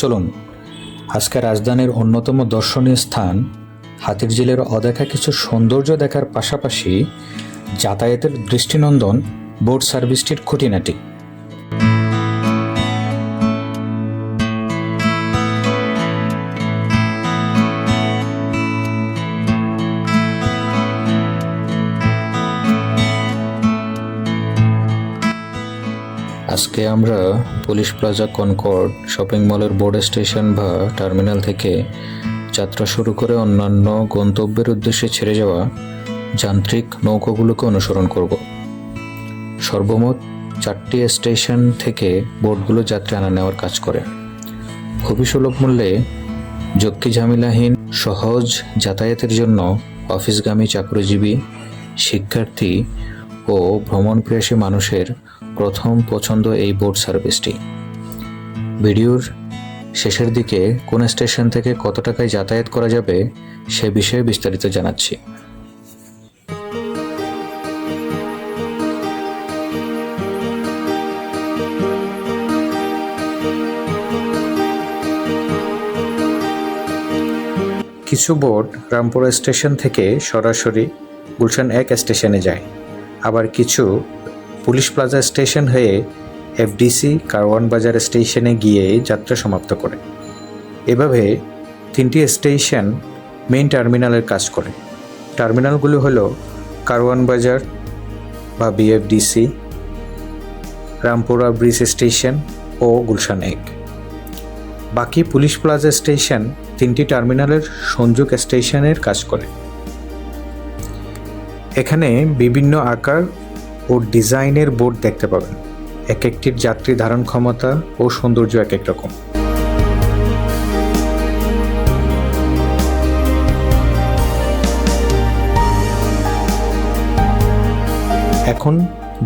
চলুন আজকে রাজধানীর অন্যতম দর্শনীয় স্থান হাতিরঝিলের অদেখা কিছু সৌন্দর্য দেখার পাশাপাশি যাতায়াতের দৃষ্টিনন্দন বোট সার্ভিসটির খুঁটিনাটি। আজকে আমরা পুলিশ প্লাজা কনকর্ড শপিং মলের বোর্ড স্টেশন বা টার্মিনাল থেকে যাত্রা শুরু করে অন্যান্য গন্তব্যের উদ্দেশ্যে ছেড়ে যাওয়া যান্ত্রিক নৌকাগুলোকে অনুসরণ করব। সর্বমোট 4টি স্টেশন থেকে বোটগুলো যাত্রী আনা নেওয়ার কাজ করে। খুবই সুলভ মূল্যে ঝক্কি ঝামেলাহীন সহজ যাতায়াতের জন্য অফিসগামী চাকরিজীবী, শিক্ষার্থী ও ভ্রমণপ্রিয়াসী মানুষের প্রথম পছন্দ এই বোট সার্ভিসটি। ভিডিওর শেষের দিকে কোন স্টেশন থেকে কত টাকায় যাতায়াত করা যাবে সে বিষয়ে বিস্তারিত জানাচ্ছি। কিছু বোট রামপুরা স্টেশন থেকে সরাসরি গুলশান 1 স্টেশনে যায়, আবার কিছু পুলিশ প্লাজা স্টেশন হয়ে এফডিসি কারওয়ান বাজার স্টেশনে গিয়ে যাত্রা সমাপ্ত করে। এভাবে 3টি স্টেশন মেইন টার্মিনালের কাজ করে। টার্মিনালগুলো হলো কারওয়ান বাজার বা বিএফডিসি, রামপুরা ব্রিজ স্টেশন ও গুলশান 1। বাকি পুলিশ প্লাজা স্টেশন 3টি টার্মিনালের সংযোগ স্টেশনের কাজ করে। এখানে বিভিন্ন আকার ও ডিজাইনের বোট দেখতে পাবেন। এক একটির যাত্রী ধারণ ক্ষমতা ও সৌন্দর্য এক এক রকম। এখন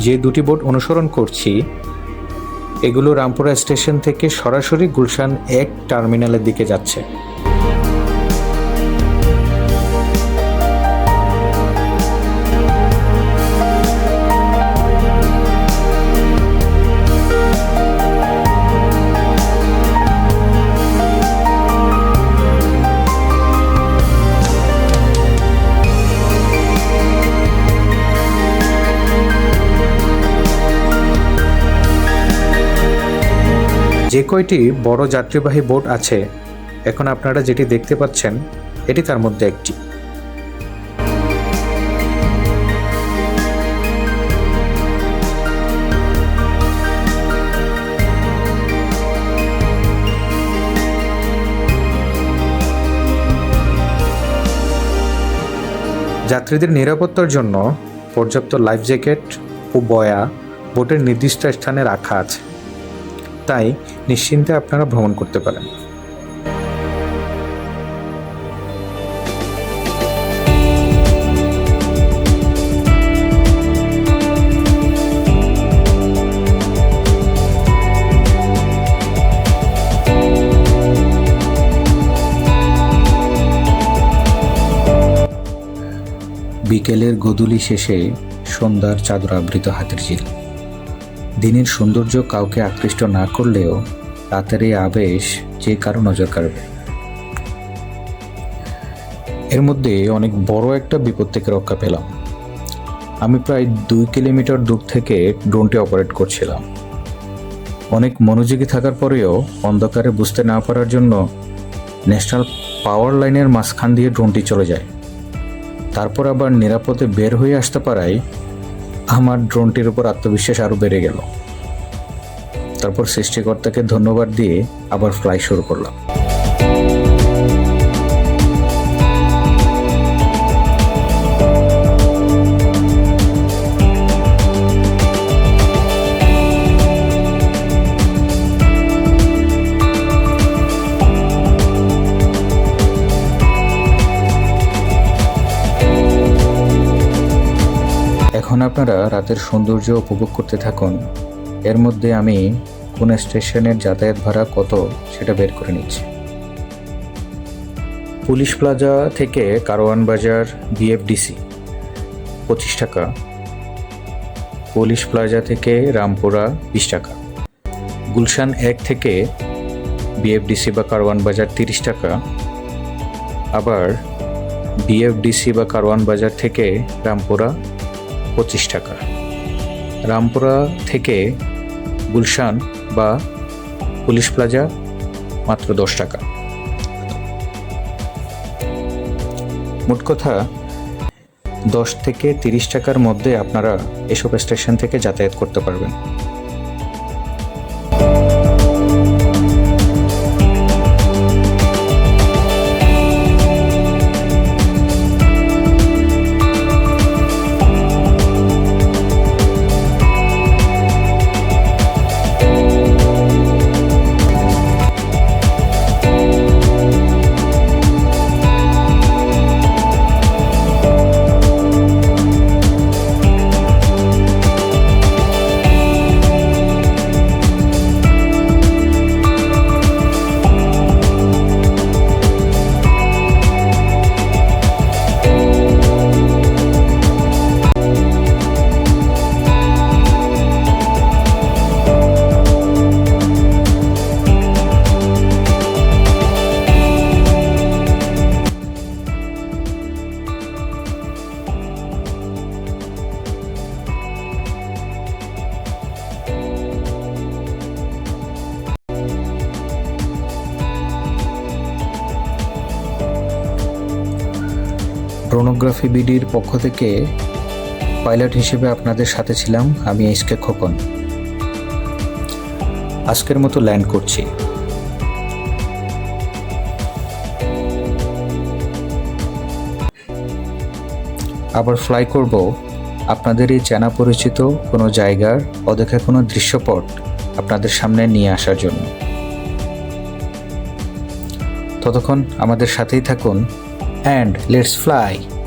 যে দুটি বোট অনুসরণ করছি এগুলো রামপুরা স্টেশন থেকে সরাসরি গুলশান 1 টার্মিনালের দিকে যাচ্ছে। যে কয়টি বড় যাত্রীবাহী বোট আছে এখন আপনারা যেটি দেখতে পাচ্ছেন এটি তার মধ্যে একটি। যাত্রীদের নিরাপত্তার জন্য পর্যাপ্ত লাইফ জ্যাকেট ও বয়া বোটের নির্দিষ্ট স্থানে রাখা আছে, তাই নিশ্চিন্তে আপনারা ভ্রমণ করতে পারেন। বিকেলের গোধূলি শেষে সন্ধ্যার চাদর আবৃত হাতিরঝিল। দিনের সৌন্দর্য কাউকে আকৃষ্ট না করলেও রাতের এই আবেশ যে কারো নজর কাড়বে। এর মধ্যে অনেক বড় একটা বিপদ থেকে রক্ষা পেলাম। আমি প্রায় 2 কিলোমিটার দূর থেকে ড্রোনটি অপারেট করছিলাম। অনেক মনোযোগী থাকার পরেও অন্ধকারে বুঝতে না পারার জন্য ন্যাশনাল পাওয়ার লাইনের মাঝখান দিয়ে ড্রোনটি চলে যায়। তারপর আবার নিরাপদে বের হয়ে আসতে পারায় আমার ড্রোনটির উপর আত্মবিশ্বাস আরও বেড়ে গেল। তারপর সৃষ্টিকর্তাকে ধন্যবাদ দিয়ে আবার ফ্লাই শুরু করলাম। এখন আপনারা রাতের সৌন্দর্য উপভোগ করতে থাকুন। এর মধ্যে আমি কোন স্টেশনের যাতায়াত ভাড়া কত সেটা বের করে নিচ্ছি। পুলিশ প্লাজা থেকে কারওয়ান বাজার বিএফডিসি 25 টাকা, পুলিশ প্লাজা থেকে রামপুরা 20 টাকা, গুলশান 1 থেকে বিএফডিসি বা কারওয়ান বাজার 30 টাকা। আবার বিএফডিসি বা কারওয়ান বাজার থেকে রামপুরা 25 টাকা। রামপুরা থেকে গুলশান বা পুলিশ প্লাজা মাত্র 10 টাকা। মোট কথা 10 থেকে 30 টাকার মধ্যে আপনারা এসব স্টেশন থেকে যাতায়াত করতে পারবেন। ড্রোনোগ্রাফি বিডির পক্ষ থেকে পাইলট হিসেবে আপনাদের সাথে ছিলাম আমি এসকে খোকন। আজকের মতো ল্যান্ড করছি। আবার ফ্লাই করব আপনাদের এই চেনা পরিচিত কোনো জায়গার অদেখা কোনো দৃশ্যপট আপনাদের সামনে নিয়ে আসার জন্য। ততক্ষণ আমাদের সাথেই থাকুন, and let's fly!